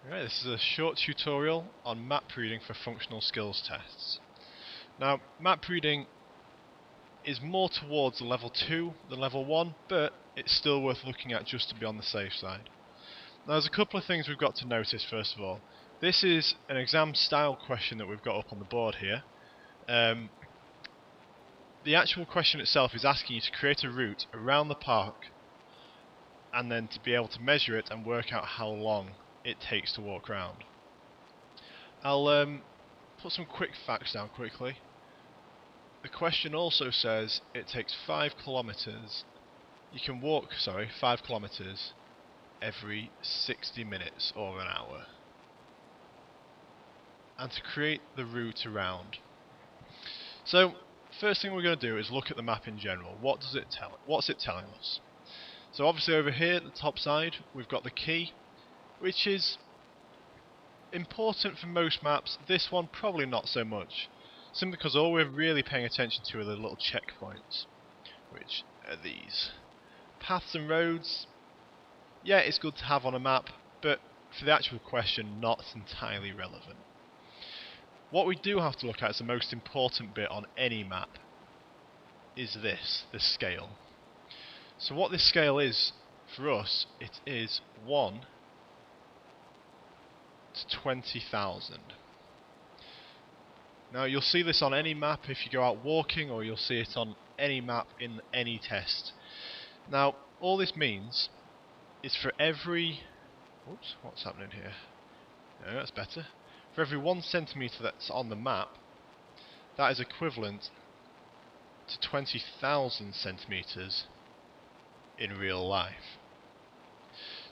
Alright, this is a short tutorial on map reading for functional skills tests. Now, map reading is more towards level 2 than level 1, but it's still worth looking at just to be on the safe side. Now, there's a couple of things we've got to notice first of all. This is an exam style question that we've got up on the board here. The actual question itself is asking you to create a route around the park and then to be able to measure it and work out how long it takes to walk around. I'll put some quick facts down quickly. The question also says it takes 5 kilometers. You can walk, 5 kilometers every 60 minutes or an hour. And to create the route around. So, first thing we're going to do is look at the map in general. What does it tell? What's it telling us? So obviously over here at the top side we've got the key, which is important for most maps. This one probably not so much, simply because all we're really paying attention to are the little checkpoints, which are these. Paths and roads, yeah, it's good to have on a map, but for the actual question, not entirely relevant. What we do have to look at as the most important bit on any map is this, the scale. So what this scale is for us, it is 1 to 20,000. Now you'll see this on any map if you go out walking, or you'll see it on any map in any test. Now all this means is for every... Oops, what's happening here? No, that's better. For every 1 centimetre that's on the map, that is equivalent to 20,000 centimetres in real life.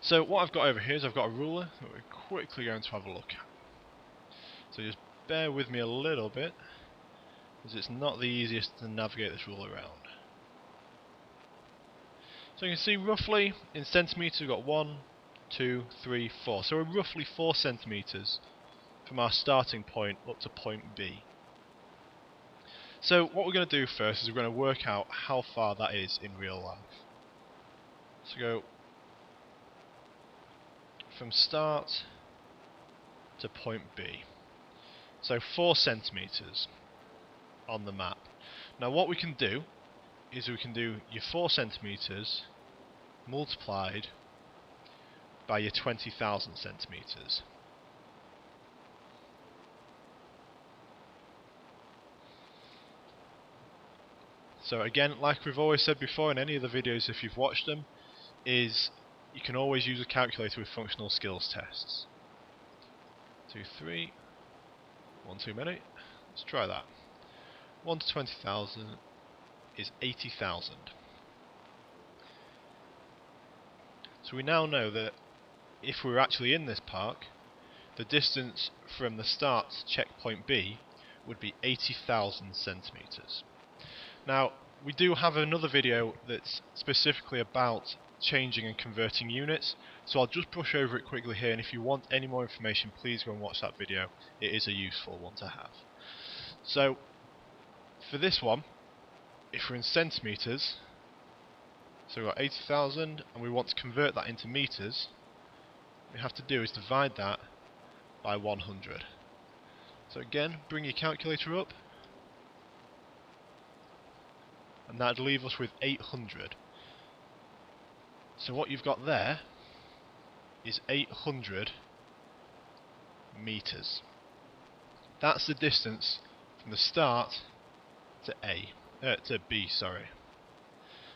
So what I've got over here is I've got a ruler that we're quickly going to have a look at. So just bear with me a little bit, as it's not the easiest to navigate this ruler around. So you can see roughly in centimetres we've got 1, 2, 3, 4. So we're roughly 4 centimetres from our starting point up to point B. So what we're going to do first is we're going to work out how far that is in real life. So go from start to point B. So 4 centimetres on the map. Now what we can do is we can do your 4 centimetres multiplied by your 20,000 centimetres. So again, like we've always said before in any of the videos if you've watched them, is you can always use a calculator with functional skills tests. 2, 3, 1 too many. Let's try that. 1 to 20,000 is 80,000. So we now know that if we were actually in this park, the distance from the start to checkpoint B would be 80,000 centimetres. Now, we do have another video that's specifically about changing and converting units, so I'll just brush over it quickly here, and if you want any more information, please go and watch that video. It is a useful one to have. So, for this one, if we're in centimetres, so we've got 80,000, and we want to convert that into metres, what we have to do is divide that by 100. So again, bring your calculator up, and that'd leave us with 800. So what you've got there is 800 metres. That's the distance from the start to B, sorry.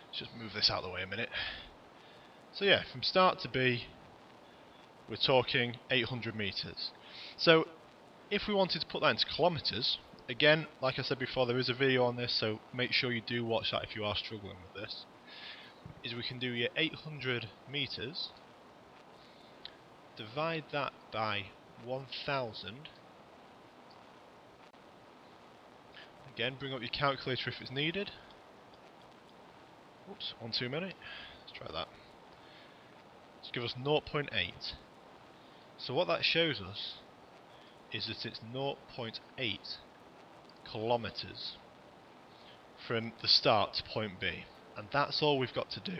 Let's just move this out of the way a minute. So yeah, from start to B, we're talking 800 metres. So if we wanted to put that into kilometres, again, like I said before, there is a video on this, so make sure you do watch that if you are struggling with this. Is we can do your 800 metres, divide that by 1,000. Again, bring up your calculator if it's needed. Oops, 1 too many. Let's try that. Let's give us 0.8. So what that shows us is that it's 0.8 kilometres from the start to point B, and that's all we've got to do.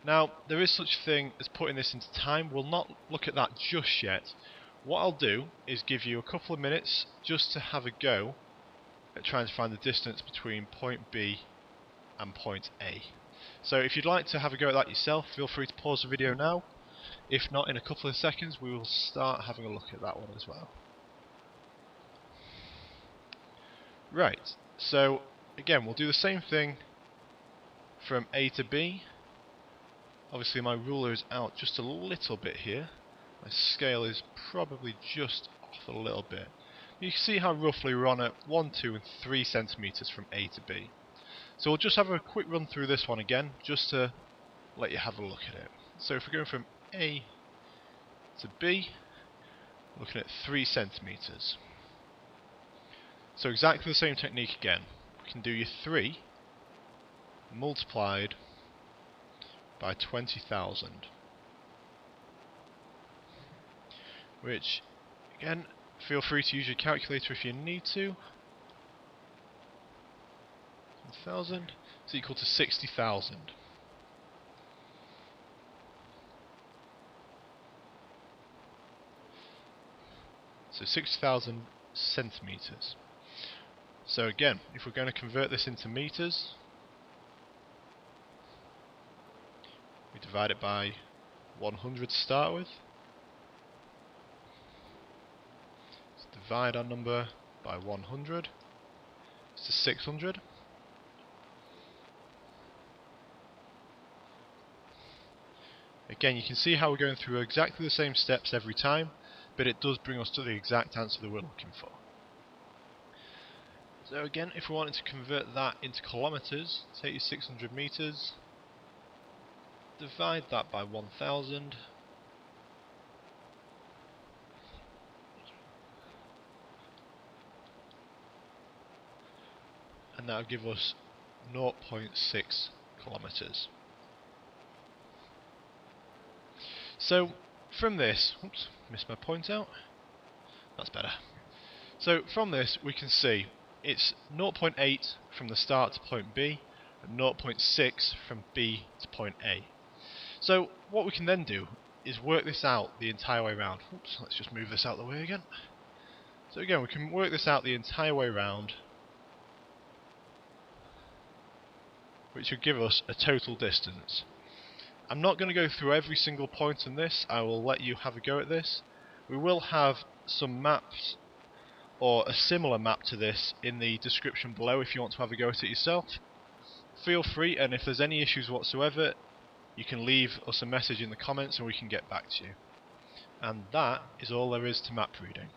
Now, there is such a thing as putting this into time. We'll not look at that just yet. What I'll do is give you a couple of minutes just to have a go at trying to find the distance between point B and point A. So if you'd like to have a go at that yourself, feel free to pause the video now. If not, in a couple of seconds we will start having a look at that one as well. Right, so again we'll do the same thing from A to B. Obviously my ruler is out just a little bit here. My scale is probably just off a little bit. You can see how roughly we're on at 1, 2 and 3 centimeters from A to B. So we'll just have a quick run through this one again, just to let you have a look at it. So if we're going from A to B, we're looking at 3 centimeters. So exactly the same technique again. We can do your 3 multiplied by 20,000. Which, again, feel free to use your calculator if you need to. 1,000 is equal to 60,000. So 60,000 centimeters. So again, if we're going to convert this into meters, we divide it by 100 to start with. Let's divide our number by 100. It's 600. Again, you can see how we're going through exactly the same steps every time, but it does bring us to the exact answer that we're looking for. So again, if we wanted to convert that into kilometers, take your 600 meters, divide that by 1,000, and that will give us 0.6 kilometers. So from this, oops, missed my point out. That's better. So from this we can see it's 0.8 from the start to point B and 0.6 from B to point A. So what we can then do is work this out the entire way around. Oops, let's just move this out of the way again. So again, we can work this out the entire way around, which would give us a total distance. I'm not going to go through every single point in this. I will let you have a go at this. We will have some maps or a similar map to this in the description below if you want to have a go at it yourself. Feel free, and if there's any issues whatsoever, you can leave us a message in the comments and we can get back to you. And that is all there is to map reading.